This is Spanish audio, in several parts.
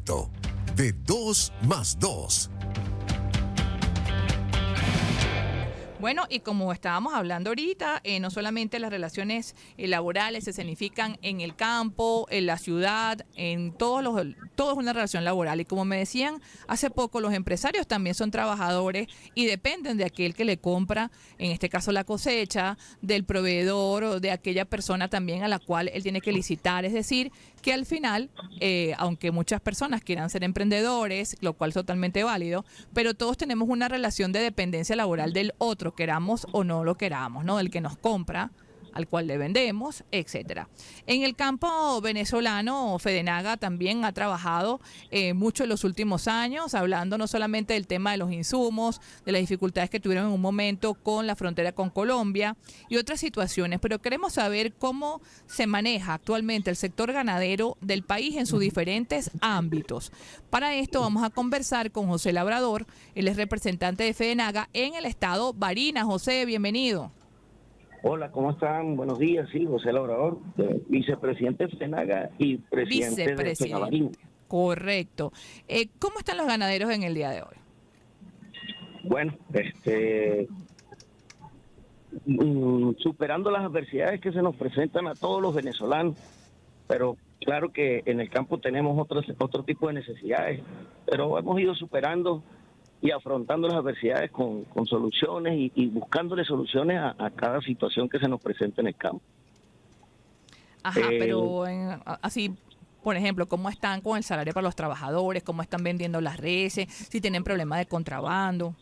Perfecto, de 2 más 2. Bueno, y como estábamos hablando ahorita, no solamente las relaciones laborales se significan en el campo, en la ciudad, todo es una relación laboral. Y como me decían hace poco, los empresarios también son trabajadores y dependen de aquel que le compra, en este caso la cosecha, del proveedor o de aquella persona también a la cual él tiene que licitar. Es decir, que al final, aunque muchas personas quieran ser emprendedores, lo cual es totalmente válido, pero todos tenemos una relación de dependencia laboral del otro, queramos o no lo queramos, ¿no? Del que nos compra, al cual le vendemos, etcétera. En el campo venezolano, Fedenaga también ha trabajado mucho en los últimos años, hablando no solamente del tema de los insumos, de las dificultades que tuvieron en un momento con la frontera con Colombia y otras situaciones, pero queremos saber cómo se maneja actualmente el sector ganadero del país en sus diferentes ámbitos. Para esto vamos a conversar con José Labrador, él es representante de Fedenaga en el estado Barinas. José, bienvenido. Hola, ¿cómo están? Buenos días, sí, José Labrador, vicepresidente de FENAGA y presidente de FENABARIN. Vicepresidente, correcto. ¿Cómo están los ganaderos en el día de hoy? Bueno, superando las adversidades que se nos presentan a todos los venezolanos, pero claro que en el campo tenemos otro tipo de necesidades, pero hemos ido superando y afrontando las adversidades con soluciones y buscándole soluciones a cada situación que se nos presenta en el campo. Ajá, pero así, por ejemplo, ¿cómo están con el salario para los trabajadores? ¿Cómo están vendiendo las reses? ¿Si tienen problemas de contrabando?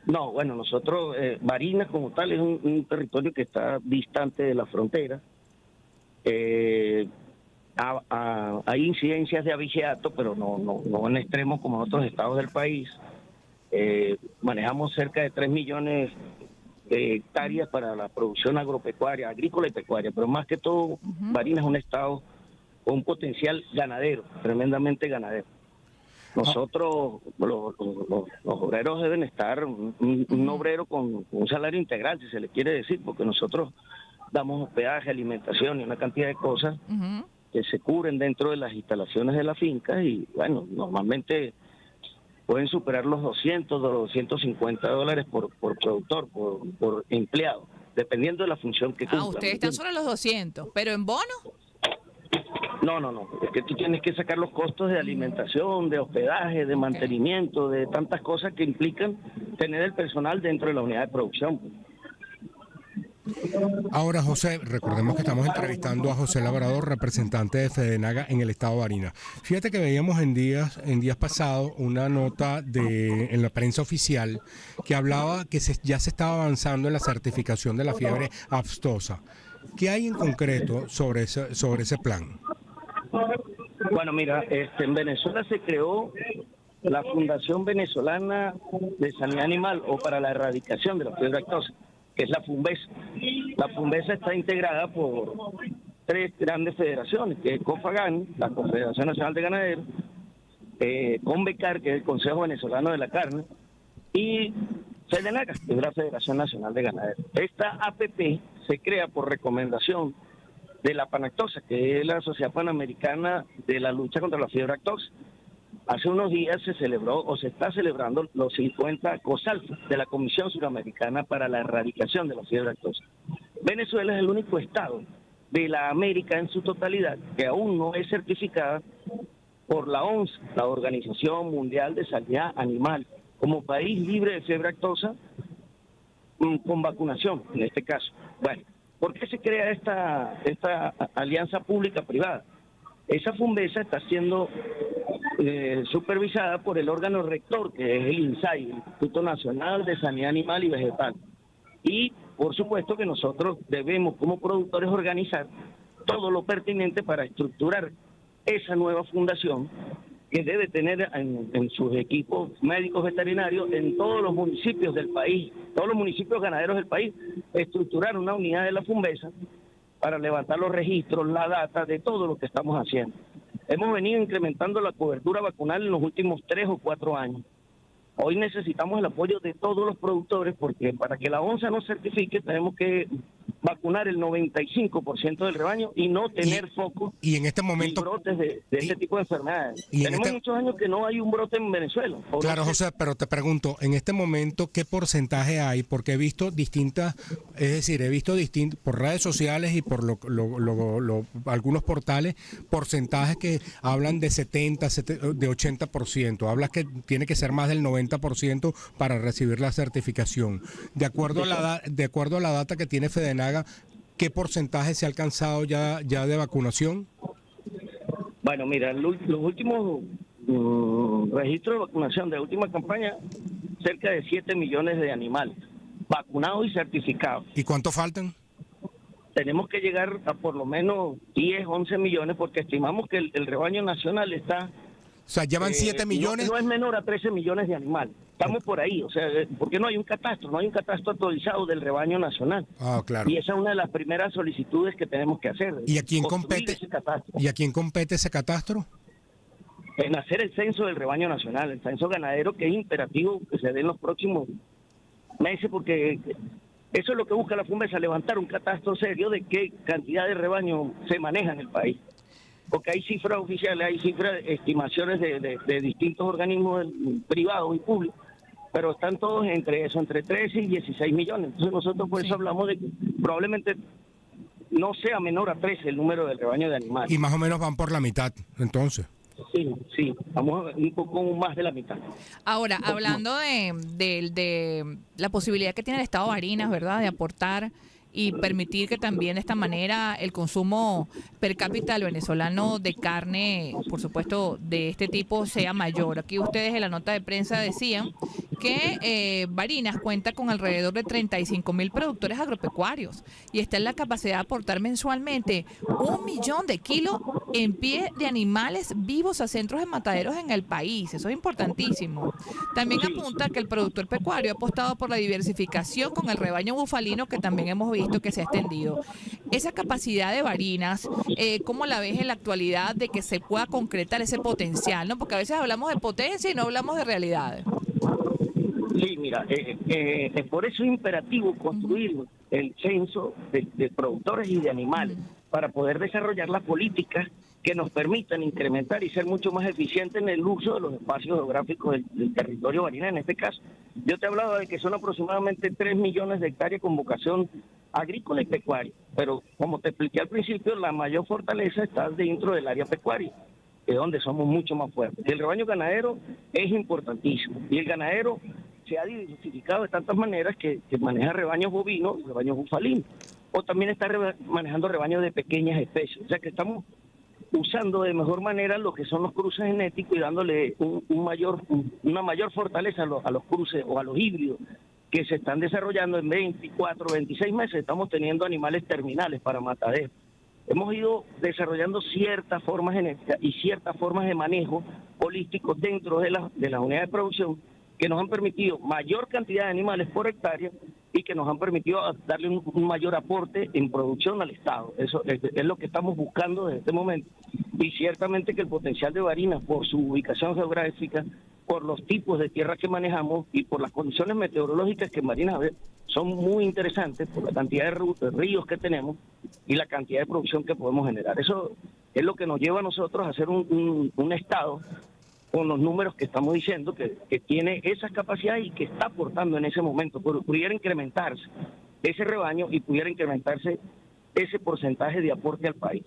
No, bueno, nosotros, Barinas como tal es un territorio que está distante de la frontera. Hay incidencias de abigeato, pero no en extremos como en otros estados del país. Manejamos cerca de 3 millones de hectáreas para la producción agropecuaria, agrícola y pecuaria, pero más que todo, Barinas es un estado con un potencial ganadero, tremendamente ganadero. Nosotros, los obreros deben estar, un obrero con un salario integral, si se le quiere decir, porque nosotros damos hospedaje, alimentación y una cantidad de cosas que se cubren dentro de las instalaciones de la finca y, bueno, normalmente pueden superar los 200 o los $250 por productor, por empleado, dependiendo de la función que cumplan. Ustedes están sobre los 200, pero en bono. No, es que tú tienes que sacar los costos de alimentación, de hospedaje, de mantenimiento, de tantas cosas que implican tener el personal dentro de la unidad de producción. Ahora, José, recordemos que estamos entrevistando a José Labrador, representante de Fedenaga en el estado de Barinas. Fíjate que veíamos en días pasados una nota en la prensa oficial que hablaba que ya se estaba avanzando en la certificación de la fiebre aftosa. ¿Qué hay en concreto sobre ese plan? Bueno, mira, en Venezuela se creó la Fundación Venezolana de Sanidad Animal o para la erradicación de la fiebre aftosa, que es la FUNVESA. La FUNVESA está integrada por 3 grandes federaciones, que es COFAGAN, la Confederación Nacional de Ganaderos, CONVECAR, que es el Consejo Venezolano de la Carne, y FEDENAGA, que es la Federación Nacional de Ganaderos. Esta APP se crea por recomendación de la Panactosa, que es la Sociedad Panamericana de la Lucha contra la Fiebre Aftosa. Hace unos días se celebró o se está celebrando los 50 COSALFA de la Comisión Suramericana para la Erradicación de la Fiebre Aftosa. Venezuela es el único estado de la América en su totalidad que aún no es certificada por la OMS, la Organización Mundial de Sanidad Animal, como país libre de fiebre aftosa con vacunación, en este caso. Bueno, ¿por qué se crea esta alianza pública-privada? Esa FUNVESA está siendo supervisada por el órgano rector, que es el INSAI, el Instituto Nacional de Sanidad Animal y Vegetal. Y, por supuesto, que nosotros debemos, como productores, organizar todo lo pertinente para estructurar esa nueva fundación que debe tener en sus equipos médicos veterinarios en todos los municipios del país, todos los municipios ganaderos del país, estructurar una unidad de la FUNVESA para levantar los registros, la data de todo lo que estamos haciendo. Hemos venido incrementando la cobertura vacunal en los últimos 3 o 4 años. Hoy necesitamos el apoyo de todos los productores porque para que la ONSA nos certifique tenemos que vacunar el 95% del rebaño y no tener focos y en este momento y brotes de ese tipo de enfermedades. Tenemos muchos años que no hay un brote en Venezuela. Claro, José, pero te pregunto, en este momento, ¿qué porcentaje hay? Porque he visto distintas, es decir, por redes sociales y por algunos portales, porcentajes que hablan de 70, de 80%. Hablas que tiene que ser más del 90% para recibir la certificación. De acuerdo a la data que tiene FEDENAGA, ¿qué porcentaje se ha alcanzado ya de vacunación? Bueno, mira, los últimos registros de vacunación de la última campaña, cerca de 7 millones de animales vacunados y certificados. ¿Y cuánto faltan? Tenemos que llegar a por lo menos 10, 11 millones porque estimamos que el rebaño nacional está... O sea, llevan 7 millones. No es menor a 13 millones de animales. Estamos por ahí, o sea, porque no hay un catastro actualizado del rebaño nacional. Ah, claro. Y esa es una de las primeras solicitudes que tenemos que hacer. ¿Y a quién compete ese catastro? En hacer el censo del rebaño nacional, el censo ganadero, que es imperativo que se dé en los próximos meses, porque eso es lo que busca la FUNVESA, levantar un catastro serio de qué cantidad de rebaño se maneja en el país. Porque hay cifras oficiales, hay cifras, estimaciones de distintos organismos privados y públicos, pero están todos entre 13 y 16 millones. Entonces nosotros por eso hablamos de que probablemente no sea menor a 13 el número del rebaño de animales. Y más o menos van por la mitad, entonces. Sí, vamos un poco más de la mitad. Ahora, hablando de la posibilidad que tiene el Estado Barinas, ¿verdad?, de aportar y permitir que también de esta manera el consumo per cápita del venezolano de carne, por supuesto, de este tipo sea mayor. Aquí ustedes en la nota de prensa decían que Barinas cuenta con alrededor de 35.000 productores agropecuarios y está en la capacidad de aportar mensualmente 1 millón de kilos en pie de animales vivos a centros de mataderos en el país. Eso es importantísimo. También apunta que el productor pecuario ha apostado por la diversificación con el rebaño bufalino, que también hemos visto que se ha extendido. Esa capacidad de Barinas, ¿cómo la ves en la actualidad de que se pueda concretar ese potencial, ¿no? Porque a veces hablamos de potencia y no hablamos de realidades. Sí, mira, por eso es imperativo construir el censo de productores y de animales para poder desarrollar las políticas que nos permitan incrementar y ser mucho más eficientes en el uso de los espacios geográficos del territorio Barinas. En este caso, yo te he hablado de que son aproximadamente 3 millones de hectáreas con vocación agrícola y pecuaria, pero como te expliqué al principio, la mayor fortaleza está dentro del área pecuaria, que es donde somos mucho más fuertes. El rebaño ganadero es importantísimo y el ganadero se ha diversificado de tantas maneras que maneja rebaños bovinos y rebaños bufalinos, o también está manejando rebaños de pequeñas especies. O sea que estamos usando de mejor manera lo que son los cruces genéticos y dándole una mayor fortaleza a los cruces o a los híbridos que se están desarrollando en 24, 26 meses. Estamos teniendo animales terminales para matadero. Hemos ido desarrollando ciertas formas genéticas y ciertas formas de manejo holístico dentro de las unidades de producción que nos han permitido mayor cantidad de animales por hectárea y que nos han permitido darle un mayor aporte en producción al Estado. Eso es lo que estamos buscando desde este momento. Y ciertamente que el potencial de Barinas, por su ubicación geográfica, por los tipos de tierra que manejamos y por las condiciones meteorológicas que en Barinas son muy interesantes, por la cantidad de ríos que tenemos y la cantidad de producción que podemos generar. Eso es lo que nos lleva a nosotros a hacer un Estado con los números que estamos diciendo, que tiene esas capacidades y que está aportando en ese momento. Pudiera incrementarse ese rebaño y pudiera incrementarse ese porcentaje de aporte al país.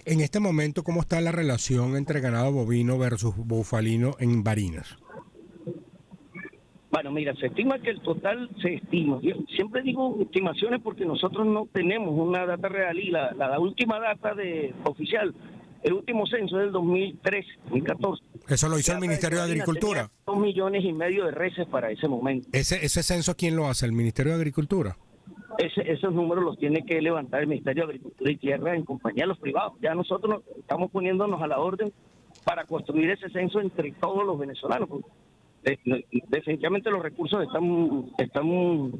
En este momento, ¿cómo está la relación entre ganado bovino versus bufalino en Barinas? Bueno, mira, se estima que el total se estima. Yo siempre digo estimaciones porque nosotros no tenemos una data real y la última data oficial, el último censo es del 2013, 2014. Eso lo hizo el Ministerio de Agricultura. 2,5 millones de reses para ese momento. ¿Ese censo quién lo hace? ¿El Ministerio de Agricultura? Esos números los tiene que levantar el Ministerio de Agricultura y Tierra en compañía de los privados. Ya nosotros estamos poniéndonos a la orden para construir ese censo entre todos los venezolanos. Definitivamente los recursos están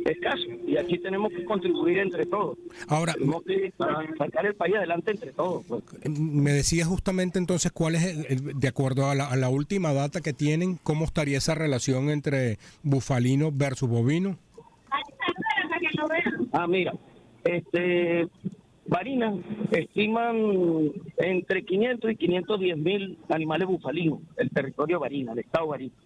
escasos y aquí tenemos que contribuir entre todos. Ahora, tenemos que sacar el país adelante entre todos. Pues. Me decía justamente entonces cuál es, de acuerdo a la última data que tienen, cómo estaría esa relación entre bufalino versus bovino. Mira, Barinas estiman entre 500 y 510 mil animales bufalinos, el territorio de Barinas, el estado de Barinas.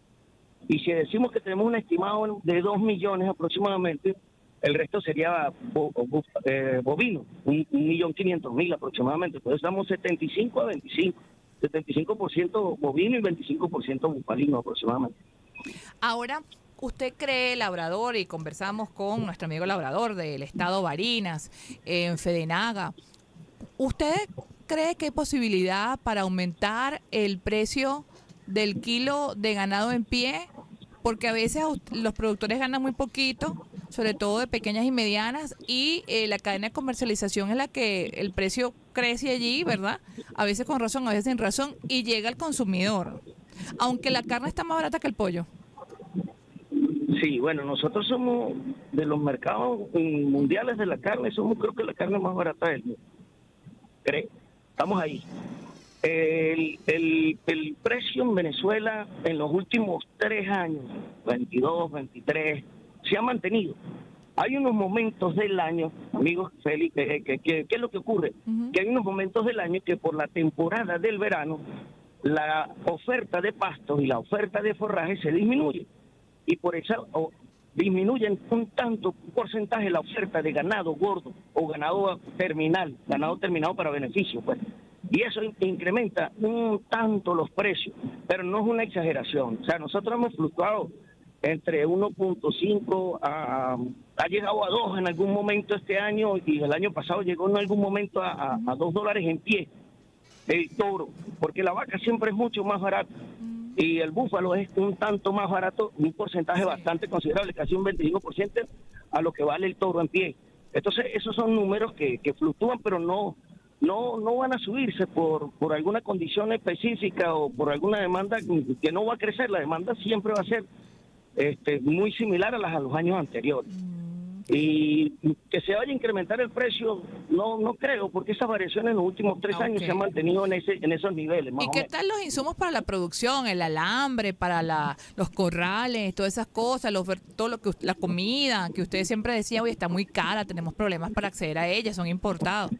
Y si decimos que tenemos un estimado de 2 millones aproximadamente, el resto sería bovino, 1.500.000 aproximadamente. Entonces estamos 75 a 25, 75% bovino y 25% bufalino aproximadamente. Ahora, ¿usted cree, labrador, y conversamos con nuestro amigo labrador del estado Barinas, en Fedenaga, ¿usted cree que hay posibilidad para aumentar el precio del kilo de ganado en pie? Porque a veces los productores ganan muy poquito, sobre todo de pequeñas y medianas, y la cadena de comercialización es la que el precio crece allí, ¿verdad? A veces con razón, a veces sin razón, y llega al consumidor. Aunque la carne está más barata que el pollo. Sí, bueno, nosotros somos de los mercados mundiales de la carne, somos creo que la carne más barata del mundo. Estamos ahí. El precio en Venezuela en los últimos 3 años, 22, 23, se ha mantenido. Hay unos momentos del año, amigos Félix, ¿qué es lo que ocurre? Uh-huh. Que hay unos momentos del año que por la temporada del verano, la oferta de pastos y la oferta de forraje se disminuye. Y por eso disminuyen un porcentaje la oferta de ganado gordo o ganado terminado para beneficio, pues. Y eso incrementa un tanto los precios, pero no es una exageración. O sea, nosotros hemos fluctuado entre 1.5 ha llegado a 2 en algún momento este año, y el año pasado llegó en algún momento a $2 en pie el toro, porque la vaca siempre es mucho más barata y el búfalo es un tanto más barato, un porcentaje bastante considerable, casi un 25% a lo que vale el toro en pie. Entonces esos son números que fluctúan, pero no van a subirse por alguna condición específica o por alguna demanda que no va a crecer. La demanda siempre va a ser muy similar a los años anteriores. Y que se vaya a incrementar el precio, no creo, porque esas variaciones en los últimos 3 años se han mantenido en esos niveles. ¿Y qué tal los insumos para la producción, el alambre, para los corrales, todas esas cosas, todo lo que la comida, que usted siempre decía, oye, está muy cara, tenemos problemas para acceder a ella, son importados?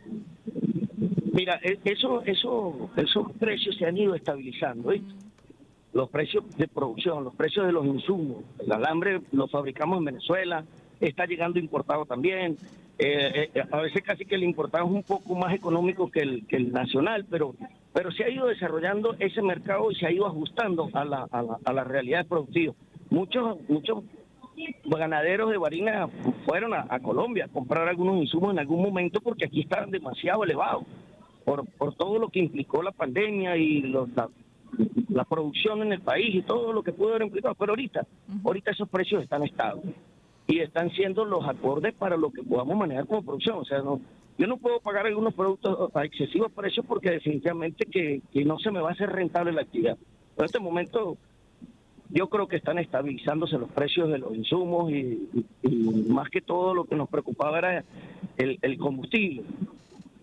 Mira, esos precios se han ido estabilizando, ¿eh? Los precios de producción, los precios de los insumos, el alambre lo fabricamos en Venezuela, está llegando importado también. A veces casi que el importado es un poco más económico que el nacional, pero se ha ido desarrollando ese mercado y se ha ido ajustando a las realidades productivas. Muchos ganaderos de Barinas fueron a Colombia a comprar algunos insumos en algún momento porque aquí estaban demasiado elevados por todo lo que implicó la pandemia y la producción en el país y todo lo que pudo haber implicado. Pero ahorita esos precios están estables y están siendo los acordes para lo que podamos manejar como producción. O sea, yo no puedo pagar algunos productos a excesivos precios porque definitivamente que no se me va a hacer rentable la actividad. En este momento yo creo que están estabilizándose los precios de los insumos y más que todo lo que nos preocupaba era el combustible.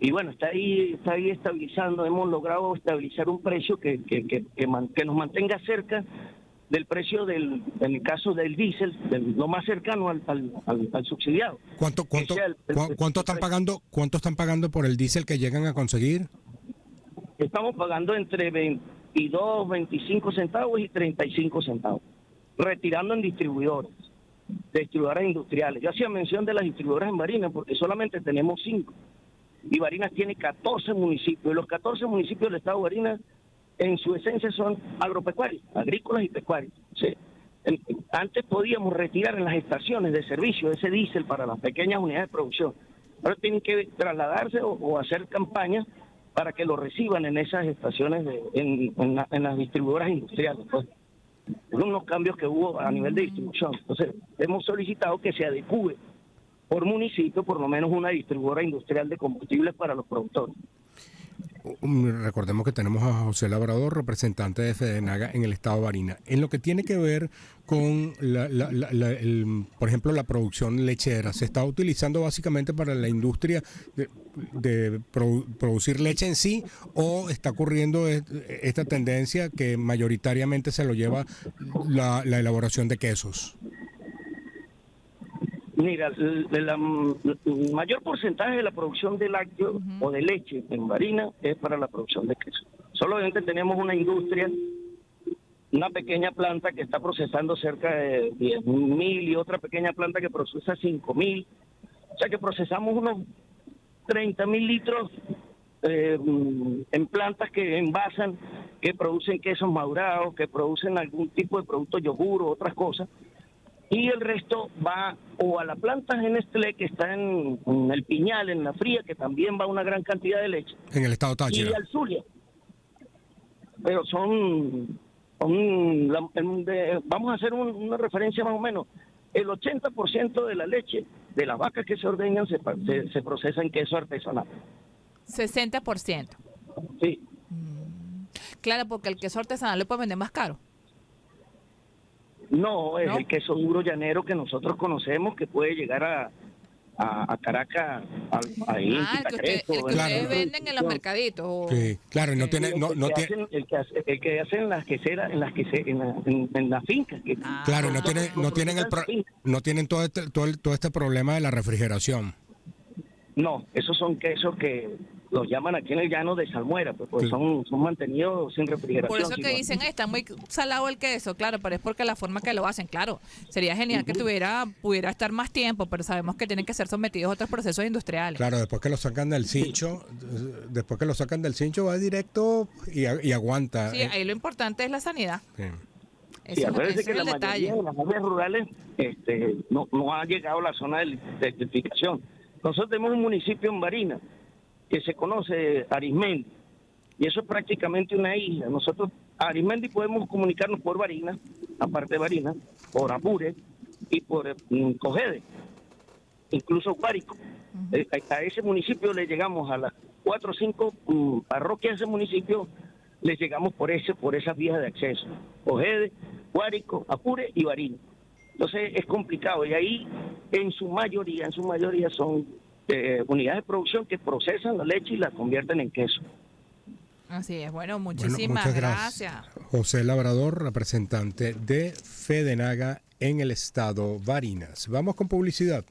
Y bueno, está ahí estabilizando, hemos logrado estabilizar un precio que nos mantenga cerca del precio en el caso del diésel, lo más cercano al subsidiado. ¿Cuánto están pagando por el diésel que llegan a conseguir? Estamos pagando entre 22, 25 centavos y 35 centavos, retirando en distribuidores industriales. Yo hacía mención de las distribuidoras en Barinas porque solamente tenemos 5. Y Barinas tiene 14 municipios. Y los 14 municipios del estado de Barinas, en su esencia, son agropecuarios, agrícolas y pecuarios. ¿Sí? Antes podíamos retirar en las estaciones de servicio ese diésel para las pequeñas unidades de producción. Ahora tienen que trasladarse o hacer campañas para que lo reciban en esas estaciones, en las distribuidoras industriales. Pues, unos cambios que hubo a nivel de distribución. Entonces, hemos solicitado que se adecue por municipio, por lo menos una distribuidora industrial de combustibles para los productores. Recordemos que tenemos a José Labrador, representante de Fedenaga en el estado de Barinas. En lo que tiene que ver con, por ejemplo, la producción lechera, ¿se está utilizando básicamente para la industria de producir leche en sí, o está ocurriendo esta tendencia que mayoritariamente se lo lleva la elaboración de quesos? Mira, el mayor porcentaje de la producción de lácteos o de leche en Barinas es para la producción de queso. Solamente tenemos una industria, una pequeña planta que está procesando cerca de 10.000 y otra pequeña planta que procesa 5.000. O sea que procesamos unos 30.000 litros en plantas que envasan, que producen quesos madurados, que producen algún tipo de producto yogur o otras cosas. Y el resto va o a la planta Nestlé, que está en el Piñal, en La Fría, que también va una gran cantidad de leche. En el estado Táchira. Y al Zulia. Pero vamos a hacer una referencia más o menos. El 80% de la leche de las vacas que se ordeñan se procesa en queso artesanal. 60%. Sí. Claro, porque el queso artesanal lo puede vender más caro. No, es ¿No? el queso duro llanero que nosotros conocemos, que puede llegar a Caracas, ahí en El que Quitacreto, en ustedes la venden en los mercaditos. O... Sí, claro, y no tiene, el que hacen en las queseras, en las fincas. claro, no tienen todo este problema de la refrigeración. No, esos son quesos que los llaman aquí en el llano de salmuera, pues Sí. son mantenidos sin refrigeración. Por eso que sino- dicen, está muy salado el queso, claro, pero es porque la forma que lo hacen, claro. Sería genial que pudiera estar más tiempo, pero sabemos que tienen que ser sometidos a otros procesos industriales. Claro, después que lo sacan del cincho, va directo y aguanta. Sí, ahí lo importante es la sanidad. Sí. Eso, Sí, es acuérdense ese que es el la detalle. mayoría de las áreas rurales no ha llegado a la zona de electrificación. Nosotros tenemos un municipio en Barinas que se conoce Arismendi, y eso es prácticamente una isla. Nosotros a Arismendi podemos comunicarnos por Barinas, aparte de Barinas, por Apure y por Cogede, incluso Guárico. A ese municipio le llegamos a las 4 o 5 parroquias de ese municipio, les llegamos por esas vías de acceso: Cogede, Guárico, Apure y Barinas. Entonces es complicado, y ahí en su mayoría son unidades de producción que procesan la leche y la convierten en queso. Así es, bueno, Bueno, muchísimas muchas gracias. José Labrador, representante de FEDENAGA en el estado Barinas. Vamos con publicidad.